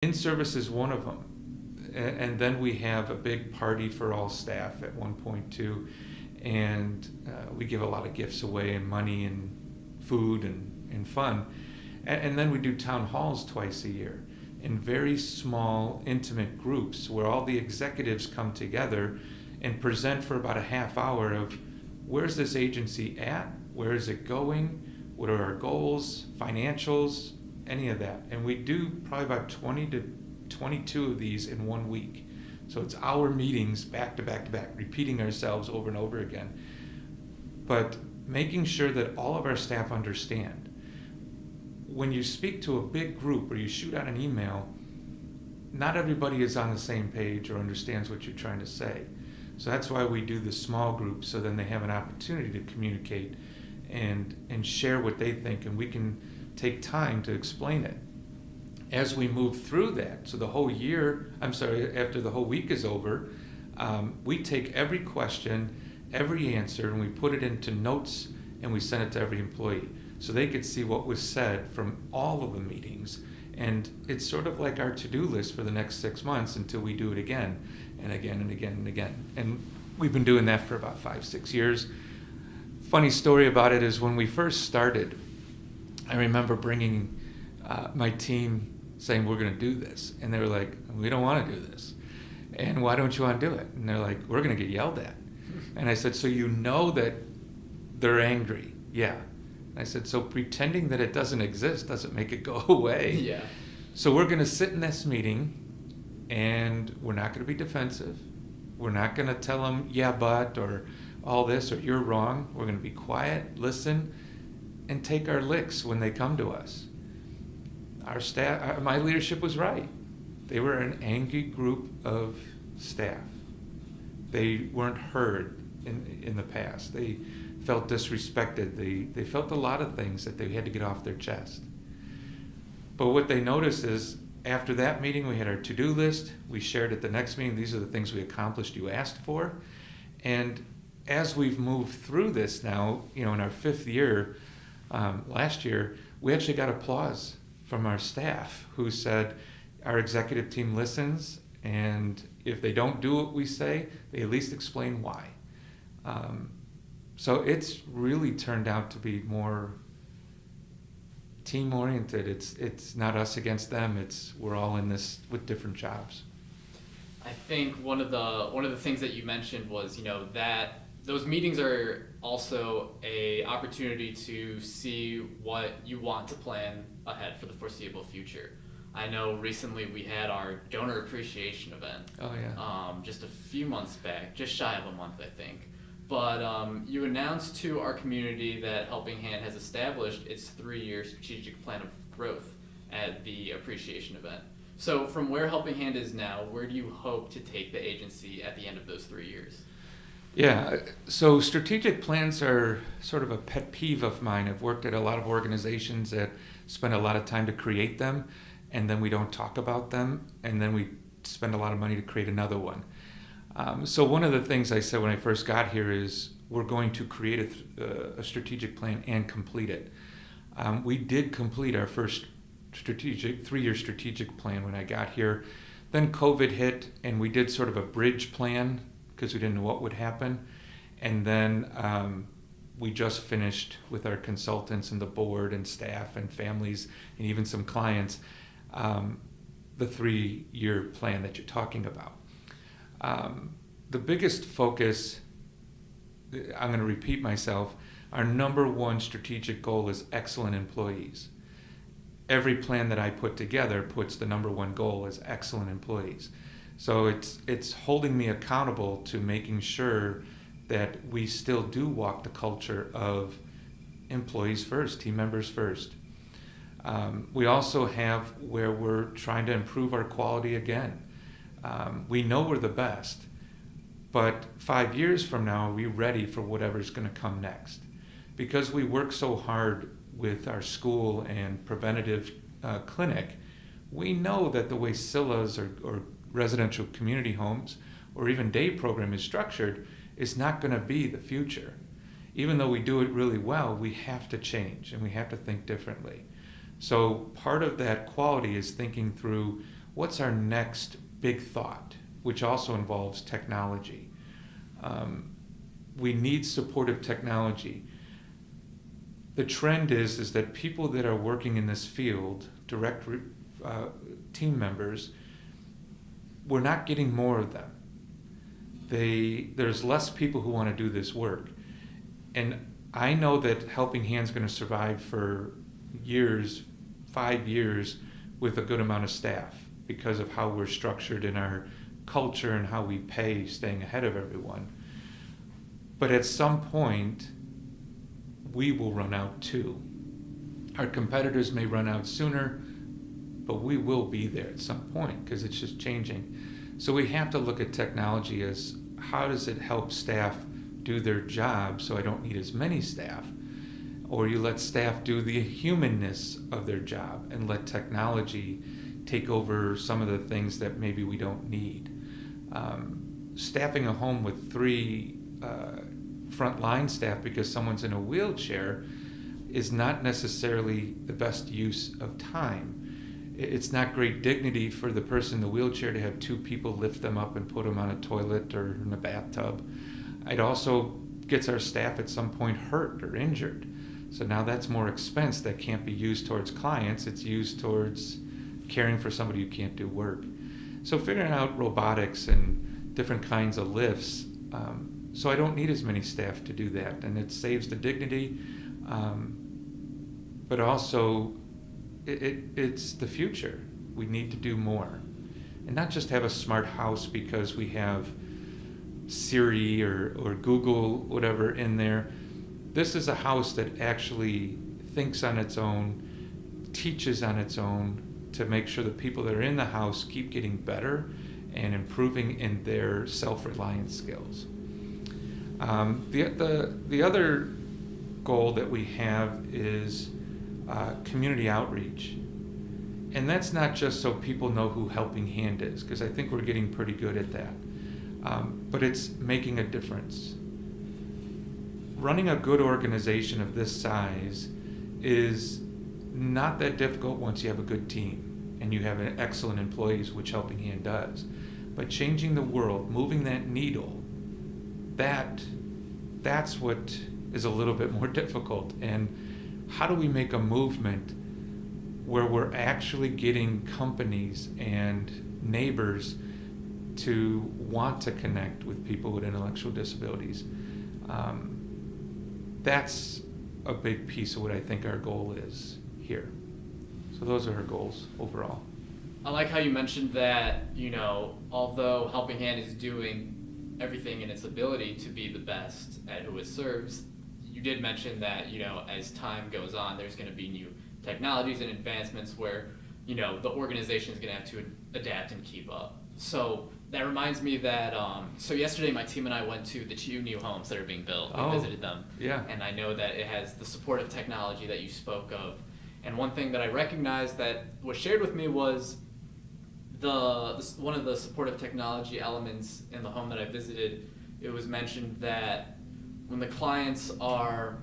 In-service is one of them. And then we have a big party for all staff at one point too. And we give a lot of gifts away and money and food and fun. And then we do town halls twice a year in very small, intimate groups where all the executives come together and present for about a half hour of where's this agency at, where is it going, what are our goals, financials, any of that. And we do probably about 20 to 22 of these in 1 week. So it's our meetings back to back to back, repeating ourselves over and over again. But making sure that all of our staff understand. When you speak to a big group or you shoot out an email, not everybody is on the same page or understands what you're trying to say. So that's why we do the small groups, so then they have an opportunity to communicate and share what they think, and we can take time to explain it. As we move through that, so the whole year, after the whole week is over, we take every question, every answer, and we put it into notes and we send it to every employee. So they could see what was said from all of the meetings. And it's sort of like our to-do list for the next 6 months until we do it again and again and again and again. And we've been doing that for about 5-6 years. Funny story about it is when we first started, I remember bringing my team saying, we're going to do this. And they were like, we don't want to do this. And why don't you want to do it? And they're like, we're going to get yelled at. And I said, so you know that they're angry? Yeah. I said, so pretending that it doesn't exist doesn't make it go away. Yeah. So we're going to sit in this meeting, and we're not going to be defensive. We're not going to tell them, yeah, but, or all this, or you're wrong. We're going to be quiet, listen, and take our licks when they come to us. Our staff, my leadership was right. They were an angry group of staff. They weren't heard in the past. They felt disrespected. They felt a lot of things that they had to get off their chest. But what they noticed is after that meeting, we had our to-do list. We shared at the next meeting, these are the things we accomplished you asked for. And as we've moved through this now, in our 5th year, last year, we actually got applause from our staff who said our executive team listens, and if they don't do what we say, they at least explain why. So it's really turned out to be more team-oriented. It's not us against them. We're all in this with different jobs. I think one of the things that you mentioned was, that those meetings are also a opportunity to see what you want to plan ahead for the foreseeable future. I know recently we had our donor appreciation event. Oh yeah. Just a few months back, just shy of a month, I think. But you announced to our community that Helping Hand has established its 3-year strategic plan of growth at the appreciation event. So from where Helping Hand is now, where do you hope to take the agency at the end of those 3 years? Yeah, so strategic plans are sort of a pet peeve of mine. I've worked at a lot of organizations that spend a lot of time to create them, and then we don't talk about them, and then we spend a lot of money to create another one. So one of the things I said when I first got here is we're going to create a strategic plan and complete it. We did complete our first 3-year strategic plan when I got here. Then COVID hit, and we did sort of a bridge plan because we didn't know what would happen. And then we just finished with our consultants and the board and staff and families and even some clients, the 3-year plan that you're talking about. The biggest focus, I'm going to repeat myself, our number one strategic goal is excellent employees. Every plan that I put together puts the number one goal as excellent employees. So it's holding me accountable to making sure that we still do walk the culture of employees first, team members first. We also have where we're trying to improve our quality again. We know we're the best, but 5 years from now, are we ready for whatever's going to come next? Because we work so hard with our school and preventative clinic, we know that the way SILAs or residential community homes or even day program is structured is not going to be the future. Even though we do it really well, we have to change and we have to think differently. So part of that quality is thinking through what's our next big thought, which also involves technology. We need supportive technology. The trend is that people that are working in this field, direct team members, we're not getting more of them. There's less people who want to do this work. And I know that Helping Hand's going to survive for years, 5 years, with a good amount of staff because of how we're structured in our culture and how we pay, staying ahead of everyone. But at some point, we will run out too. Our competitors may run out sooner, but we will be there at some point because it's just changing. So we have to look at technology as how does it help staff do their job so I don't need as many staff? Or you let staff do the humanness of their job and let technology take over some of the things that maybe we don't need. Staffing a home with 3 frontline staff because someone's in a wheelchair is not necessarily the best use of time. It's not great dignity for the person in the wheelchair to have 2 people lift them up and put them on a toilet or in a bathtub. It also gets our staff at some point hurt or injured. So now that's more expense that can't be used towards clients. It's used towards caring for somebody who can't do work. So figuring out robotics and different kinds of lifts, so I don't need as many staff to do that. And it saves the dignity, but also it's the future. We need to do more. And not just have a smart house because we have Siri or Google, whatever, in there. This is a house that actually thinks on its own, teaches on its own, to make sure the people that are in the house keep getting better and improving in their self-reliance skills. The other goal that we have is community outreach. And that's not just so people know who Helping Hand is, because I think we're getting pretty good at that. But it's making a difference. Running a good organization of this size is not that difficult once you have a good team and you have excellent employees, which Helping Hand does. But changing the world, moving that needle, that's what is a little bit more difficult. And how do we make a movement where we're actually getting companies and neighbors to want to connect with people with intellectual disabilities? That's a big piece of what I think our goal is here. So those are our goals overall. I like how you mentioned that, although Helping Hand is doing everything in its ability to be the best at who it serves, you did mention that, as time goes on, there's going to be new technologies and advancements where, the organization is going to have to adapt and keep up. So that reminds me that, so yesterday my team and I went to the 2 new homes that are being built. We visited them. Yeah. And I know that it has the supportive technology that you spoke of. And one thing that I recognized that was shared with me was one of the supportive technology elements in the home that I visited. It was mentioned that when the clients are,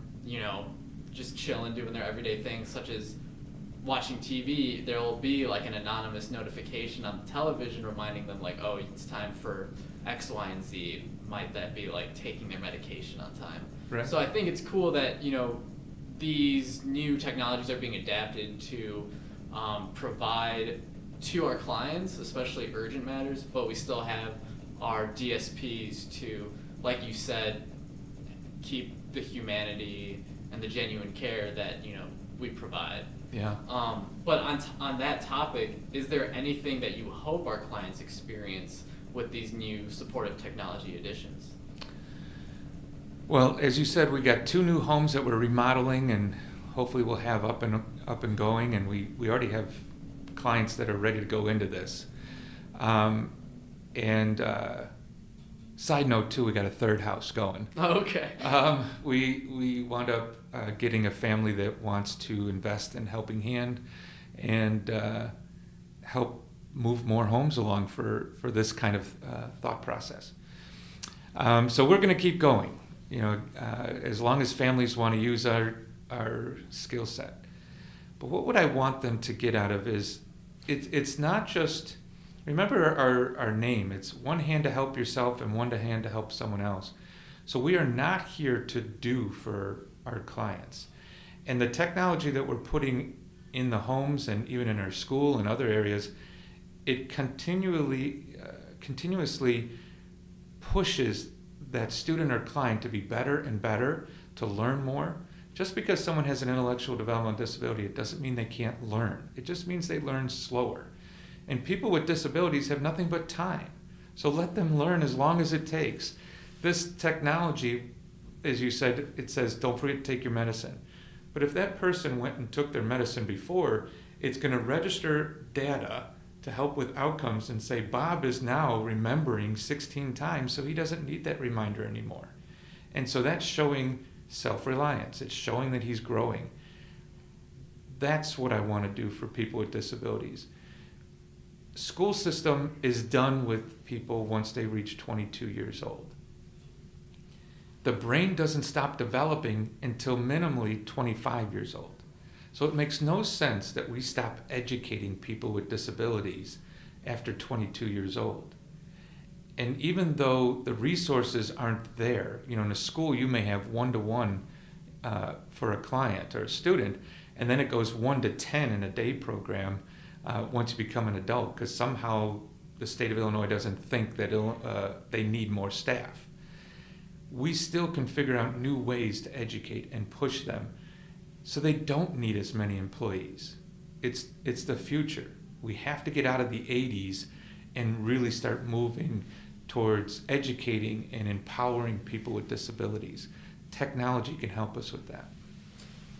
just chilling, doing their everyday things, such as watching TV, there will be like an anonymous notification on the television reminding them like, oh, it's time for X, Y, and Z. Might that be like taking their medication on time? Right. So I think it's cool that, these new technologies are being adapted to provide to our clients, especially urgent matters, but we still have our DSPs to, like you said, keep the humanity and the genuine care that, we provide. Yeah. But on that topic, is there anything that you hope our clients experience with these new supportive technology additions? Well, as you said, we got 2 new homes that we're remodeling and hopefully we'll have up and going, and we already have clients that are ready to go into this. Side note too, we got a 3rd house going. Oh, okay. We wound up getting a family that wants to invest in Helping Hand and help move more homes along for this kind of thought process. So we're going to keep going, as long as families want to use our skill set. But what would I want them to get out of is it's not just, remember our name, it's one hand to help yourself and one hand to help someone else. So we are not here to do for our clients. And the technology that we're putting in the homes and even in our school and other areas, it continuously pushes that student or client to be better and better, to learn more. Just because someone has an intellectual developmental disability, it doesn't mean they can't learn. It just means they learn slower. And people with disabilities have nothing but time. So let them learn as long as it takes. This technology, as you said, it says, don't forget to take your medicine. But if that person went and took their medicine before, it's going to register data to help with outcomes and say, Bob is now remembering 16 times, so he doesn't need that reminder anymore. And so that's showing self-reliance. It's showing that he's growing. That's what I want to do for people with disabilities. School system is done with people once they reach 22 years old. The brain doesn't stop developing until minimally 25 years old. So it makes no sense that we stop educating people with disabilities after 22 years old. And even though the resources aren't there, in a school you may have 1-to-1 for a client or a student, and then it goes 1-to-10 in a day program once you become an adult, because somehow the state of Illinois doesn't think that they need more staff. We still can figure out new ways to educate and push them so they don't need as many employees. It's the future. We have to get out of the 80s and really start moving towards educating and empowering people with disabilities. Technology can help us with that.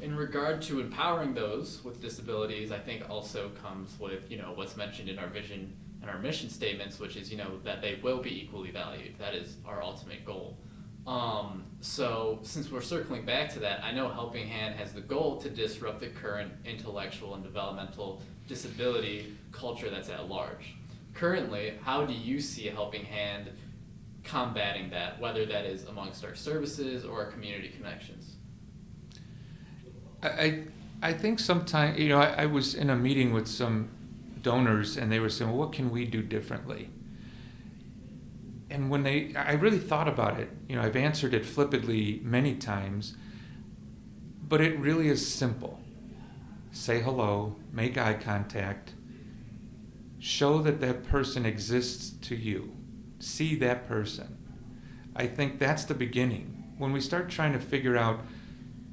In regard to empowering those with disabilities, I think also comes with, what's mentioned in our vision and our mission statements, which is, that they will be equally valued. That is our ultimate goal. So since we're circling back to that, I know Helping Hand has the goal to disrupt the current intellectual and developmental disability culture that's at large. Currently, how do you see Helping Hand combating that, whether that is amongst our services or our community connections? I think sometimes, I was in a meeting with some donors and they were saying, well, what can we do differently? And I really thought about it. I've answered it flippantly many times, but it really is simple. Say hello, make eye contact, show that that person exists to you, see that person. I think that's the beginning. When we start trying to figure out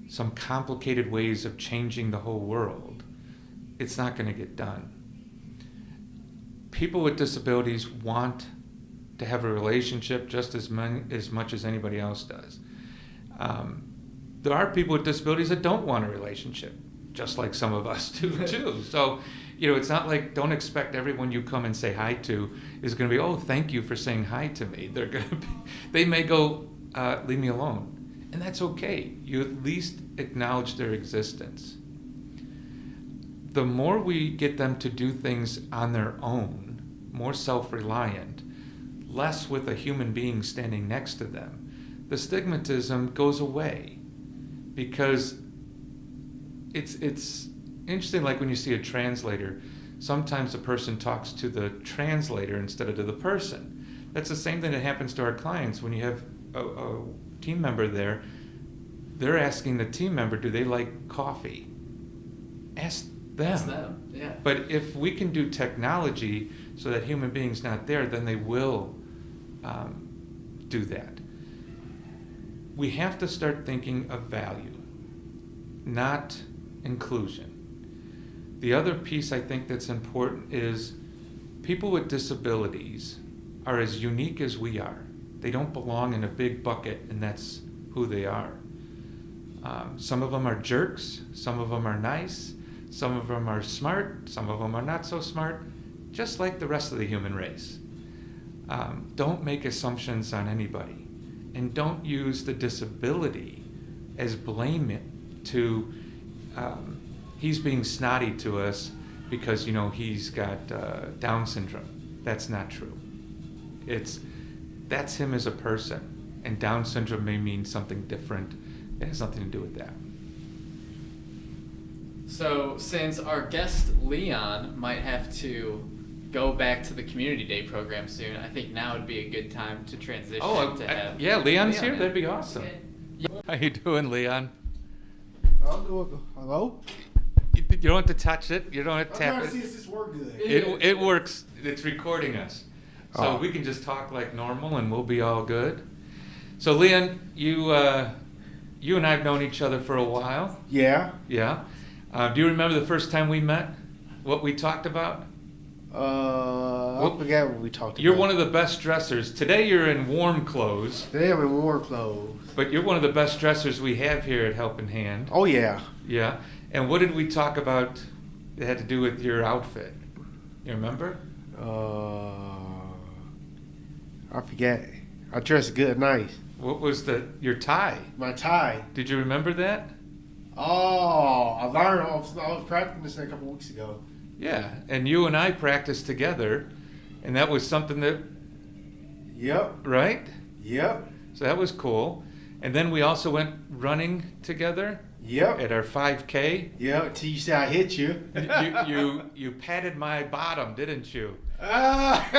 some complicated ways of changing the whole world, it's not going to get done. People with disabilities want to have a relationship just as much as anybody else does. There are people with disabilities that don't want a relationship, just like some of us do too. So, it's not like, don't expect everyone you come and say hi to is going to be, oh, thank you for saying hi to me. They may go, leave me alone. And that's okay. You at least acknowledge their existence. The more we get them to do things on their own, more self-reliant, less with a human being standing next to them, the stigmatism goes away. Because it's interesting, like when you see a translator, sometimes the person talks to the translator instead of to the person. That's the same thing that happens to our clients. When you have a team member there, they're asking the team member, do they like coffee? Ask them. Ask them, yeah. But if we can do technology so that human beings not there, then they will do that. We have to start thinking of value, not inclusion. The other piece I think that's important is people with disabilities are as unique as we are. They don't belong in a big bucket, and that's who they are. Some of them are jerks, some of them are nice, some of them are smart, some of them are not so smart, just like the rest of the human race. Don't make assumptions on anybody, and don't use the disability as blame to he's being snotty to us because he's got Down syndrome. That's not true. That's him as a person, and Down syndrome may mean something different. It has nothing to do with that. So, since our guest Leon might have to go back to the community day program soon, I think now would be a good time to transition to have. Yeah, Leon's Leon here. in. That'd be awesome. How you doing, Leon? I'm doing. Hello? You don't have to touch it. You don't have to I'm tap trying to see it. if this work good. It works. It's recording us, so Oh. we can just talk like normal, and we'll be all good. So, Leon, you and I've known each other for a while. Yeah. Yeah. Do you remember the first time we met? What we talked about? I forgot what we talked about. You're one of the best dressers. Today you're in warm clothes, They have in warm clothes. but you're one of the best dressers we have here at Helping Hand. Oh yeah. Yeah. And what did we talk about that had to do with your outfit? You remember? I forget. I dressed good, nice. What was your tie? My tie. Did you remember that? Oh, I learned. I was practicing this a couple weeks ago. Yeah. And you and I practiced together, and that was something that, Yep. right? Yep. So that was cool. And then we also went running together Yep. at our 5K. Yep. Till you say I hit you. You patted my bottom, didn't you? Ah.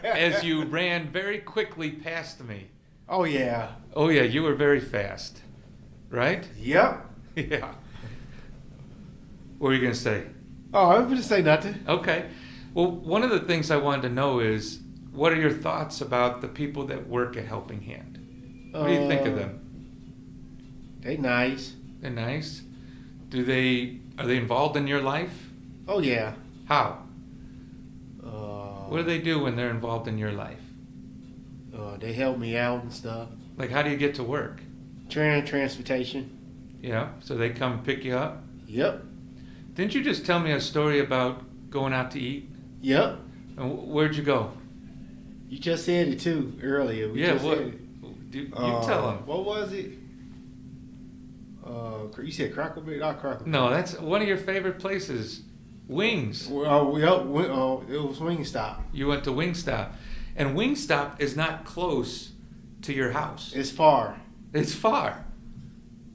As you ran very quickly past me. Oh yeah. Oh yeah, you were very fast, right? Yep. Yeah. What were you gonna say? Oh, I didn't say nothing. Okay. Well, one of the things I wanted to know is, what are your thoughts about the people that work at Helping Hand? What do you think of them? They nice. They're nice. Are they involved in your life? Oh yeah. How? What do they do when they're involved in your life? They help me out and stuff. Like, how do you get to work? Transportation. Yeah, so they come pick you up? Yep. Didn't you just tell me a story about going out to eat? Yep. And where'd you go? You just said it too earlier. We just what? said it. You tell them. What was it? You said Cracker Barrel, not Cracker Barrel. No, that's one of your favorite places. Wings. It was Wingstop. You went to Wingstop. And Wingstop is not close to your house. It's far. It's far.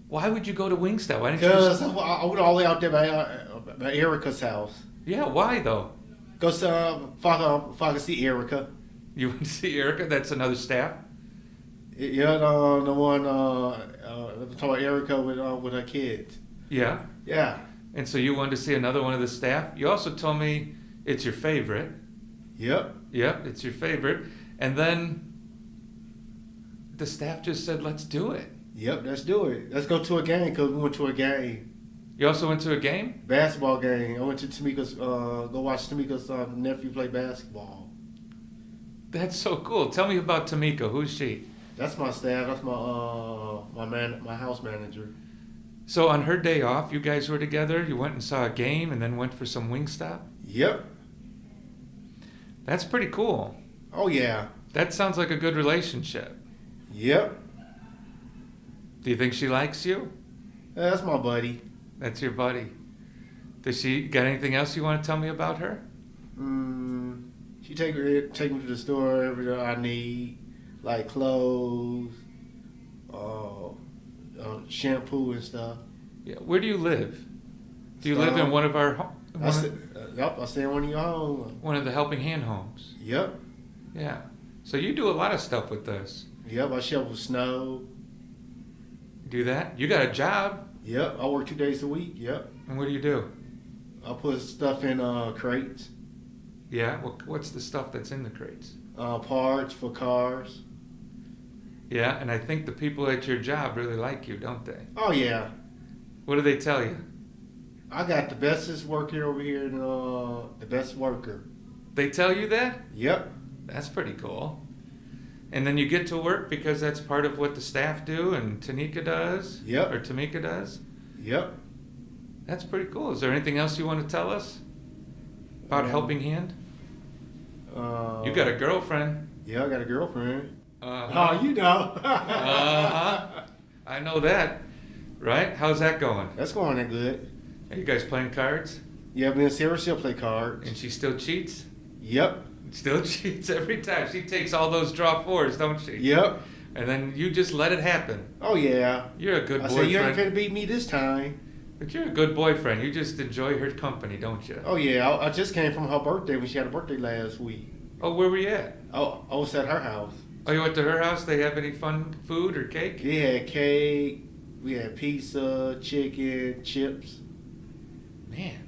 Why would you go to Wingstop? Why didn't you Because just... I went all the way out there by Erica's house. Yeah, why though? Because if I could see Erica. You went to see Erica? That's another staff? Yeah, the one talking about Erica with her kids. Yeah. Yeah. And so you wanted to see another one of the staff? You also told me it's your favorite. Yep. Yep, it's your favorite. And then the staff just said, let's do it. Yep, let's do it. Let's go to a game because we went to a game. You also went to a game? Basketball game. I went to Tamika's, go watch Tamika's nephew play basketball. That's so cool. Tell me about Tamika. Who's she? That's my staff. That's my house manager. So on her day off, you guys were together. You went and saw a game and then went for some Wingstop? Yep. That's pretty cool. Oh yeah. That sounds like a good relationship. Yep. Do you think she likes you? That's my buddy. That's your buddy. Does she got anything else you want to tell me about her? She take me to the store everything I need, like clothes, shampoo and stuff. Yeah. Where do you live? Do you live in one of our I stay in one of your homes. one of the Helping Hand homes? Yep. Yeah. So you do a lot of stuff with us. Yep. I shovel snow. Do that? You got a job? Yep. I work 2 days a week. Yep. And what do you do? I put stuff in crates. Yeah. What's the stuff that's in the crates? Parts for cars. Yeah. And I think the people at your job really like you, don't they? Oh yeah. What do they tell you? I got the bestest worker over here, and the best worker. They tell you that? Yep. That's pretty cool. And then you get to work because that's part of what the staff do and Tanika does? Yep. Or Tamika does? Yep. That's pretty cool. Is there anything else you want to tell us about Helping Hand? You got a girlfriend. Yeah, I got a girlfriend. Uh-huh. Oh, you know. Uh-huh. I know that. Right? How's that going? That's going in good. Are you guys playing cards? Yeah, me and Sarah still play cards. And she still cheats? Yep. Still cheats every time. She takes all those draw fours, don't she? Yep. And then you just let it happen. Oh yeah. You're a good I boyfriend. said you ain't finna beat me this time. But you're a good boyfriend. You just enjoy her company, don't you? Oh yeah, I just came from her birthday when she had a birthday last week. Oh, where were you at? Oh, I was at her house. Oh, you went to her house? They have any fun food or cake? We had cake, we had pizza, chicken, chips. Man.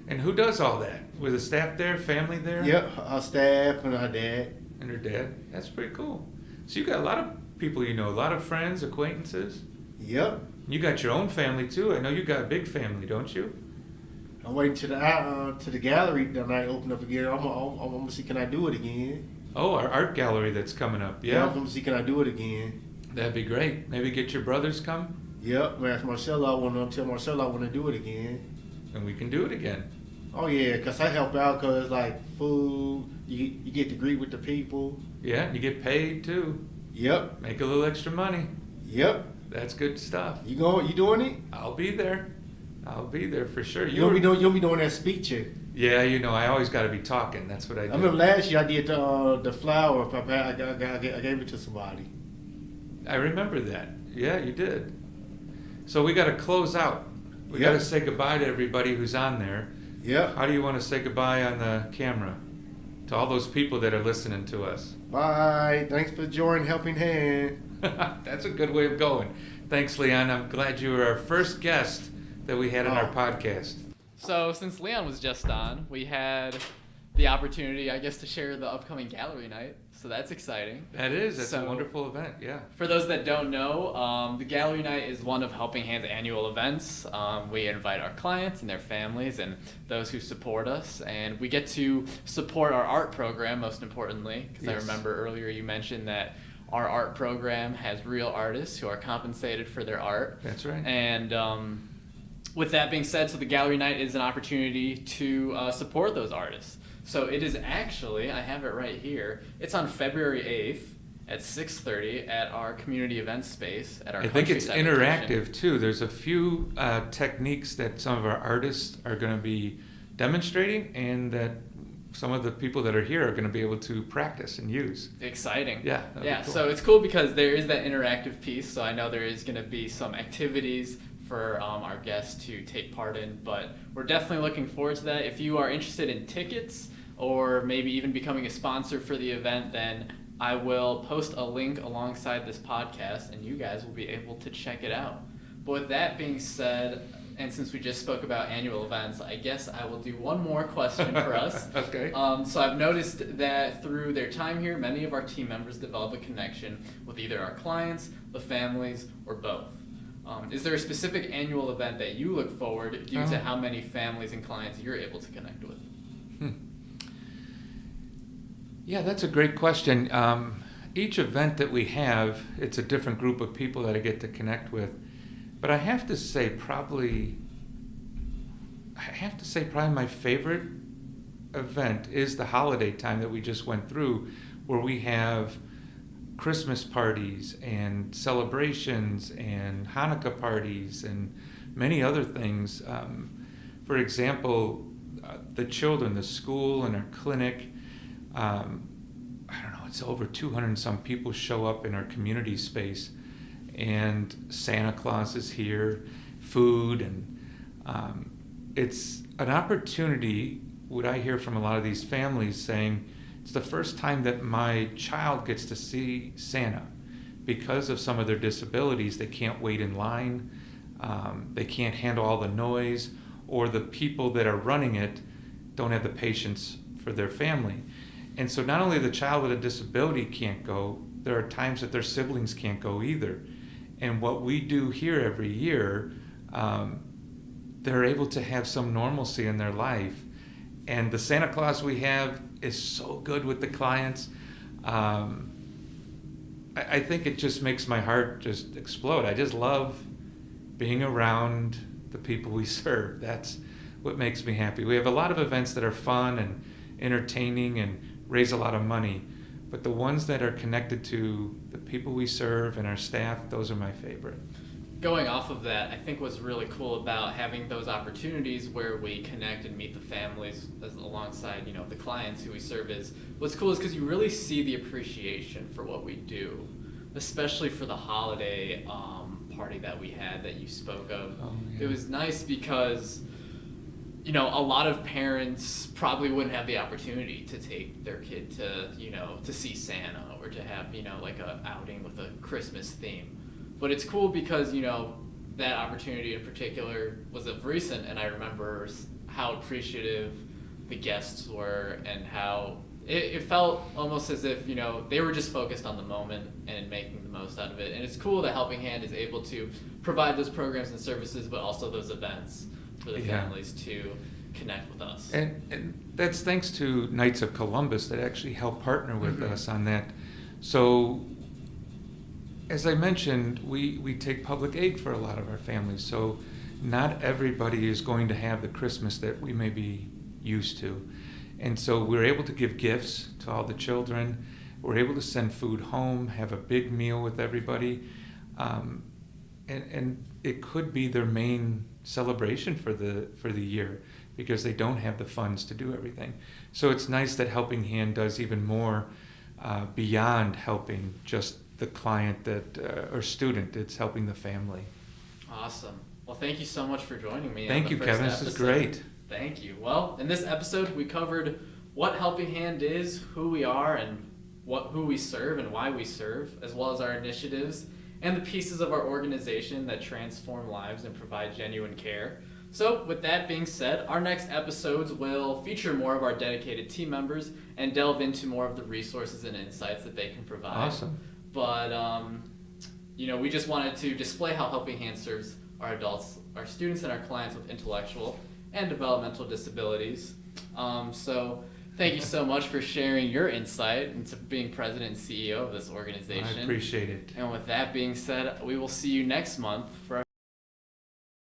And who does all that? Was the staff there, family there? Yep, her staff and her dad. And her dad? That's pretty cool. So you got a lot of people you know, a lot of friends, acquaintances. Yep. You got your own family too. I know you got a big family, don't you? I'm waiting to the gallery that night open up again. I'm gonna see can I do it again. Oh, our art gallery that's coming up. I'm Yeah. gonna see can I do it again. That'd be great. Maybe get your brothers come Yep, man. Marcella, I wanna tell Marcella I wanna do it again. and we can do it again. Oh yeah, cause I help out cause like food, you get to greet with the people. Yeah, you get paid too. Yep, Make a little extra money. yep. That's good stuff. You doing it? I'll be there. I'll be there for sure. You'll be doing that speeching. Yeah, you know, I always got to be talking. That's what I do. I remember last year I did the flower. I gave it to somebody. I remember that. Yeah, you did. So we got to close out. We Yep. got to say goodbye to everybody who's on there. Yep. How do you want to say goodbye on the camera to all those people that are listening to us? Bye. Thanks for joining Helping Hand. That's a good way of going. Thanks, Leon. I'm glad you were our first guest that we had on our podcast. So since Leon was just on, we had the opportunity, I guess, to share the upcoming gallery night. So that's exciting. That is. That's a So- wonderful event. Yeah. For those that don't know, the gallery night is one of Helping Hand's annual events. We invite our clients and their families and those who support us, and we get to support our art program, most importantly, because I Yes. remember earlier you mentioned that our art program has real artists who are compensated for their art. That's right. And with that being said, so the gallery night is an opportunity to support those artists. So it is actually, I have it right here, it's on February 8th at 6:30 at our community event space at our I think it's Countryside location. interactive too. There's a few techniques that some of our artists are going to be demonstrating, and that some of the people that are here are going to be able to practice and use. Exciting. Yeah, that'd be Yeah, cool. so it's cool because there is that interactive piece. So I know there is going to be some activities for our guests to take part in, but we're definitely looking forward to that. If you are interested in tickets or maybe even becoming a sponsor for the event, then I will post a link alongside this podcast and you guys will be able to check it out. But with that being said, and since we just spoke about annual events, I guess I will do one more question for us. Okay. So I've noticed that through their time here, many of our team members develop a connection with either our clients, the families, or both. Is there a specific annual event that you look forward due to how many families and clients you're able to connect with? Yeah, that's a great question. Each event that we have, it's a different group of people that I get to connect with. But I have to say probably my favorite event is the holiday time that we just went through, where we have Christmas parties and celebrations and Hanukkah parties and many other things. For example, the children, the school and our clinic, I don't know, it's over 200 and some people show up in our community space, and Santa Claus is here, food, and it's an opportunity. What I hear from a lot of these families saying, it's the first time that my child gets to see Santa. Because of some of their disabilities, they can't wait in line, they can't handle all the noise, or the people that are running it don't have the patience for their family. And so not only the child with a disability can't go, there are times that their siblings can't go either. And what we do here every year, they're able to have some normalcy in their life. And the Santa Claus we have is so good with the clients. I think it just makes my heart just explode. I just love being around the people we serve. That's what makes me happy. We have a lot of events that are fun and entertaining and raise a lot of money, but the ones that are connected to the people we serve and our staff, those are my favorite. Going off of that, I think what's really cool about having those opportunities where we connect and meet the families alongside, the clients who we serve is, what's cool is because you really see the appreciation for what we do, especially for the holiday party that we had that you spoke of. Oh, yeah. It was nice because, you know, a lot of parents probably wouldn't have the opportunity to take their kid to, you know, to see Santa or to have, you know, like a outing with a Christmas theme. But it's cool because, you know, that opportunity in particular was of recent, and I remember how appreciative the guests were and how it felt almost as if, you know, they were just focused on the moment and making the most out of it. And it's cool that Helping Hand is able to provide those programs and services, but also those events for the families to connect with us. And that's thanks to Knights of Columbus that actually helped partner with us on that. So, as I mentioned, we take public aid for a lot of our families. So not everybody is going to have the Christmas that we may be used to. And so we're able to give gifts to all the children. We're able to send food home, have a big meal with everybody. And it could be their main celebration for the year because they don't have the funds to do everything. So it's nice that Helping Hand does even more beyond helping just the client that or student. It's helping the family. Awesome. Well, thank you so much for joining me. Thank you, Kevin. This is great. Thank you. Well, in this episode, we covered what Helping Hand is, who we are, and who we serve and why we serve, as well as our initiatives and the pieces of our organization that transform lives and provide genuine care. So, with that being said, our next episodes will feature more of our dedicated team members and delve into more of the resources and insights that they can provide. Awesome. But, you know, we just wanted to display how Helping Hand serves our adults, our students, and our clients with intellectual and developmental disabilities. So thank you so much for sharing your insight into being president and CEO of this organization. I appreciate it. And with that being said, we will see you next month for our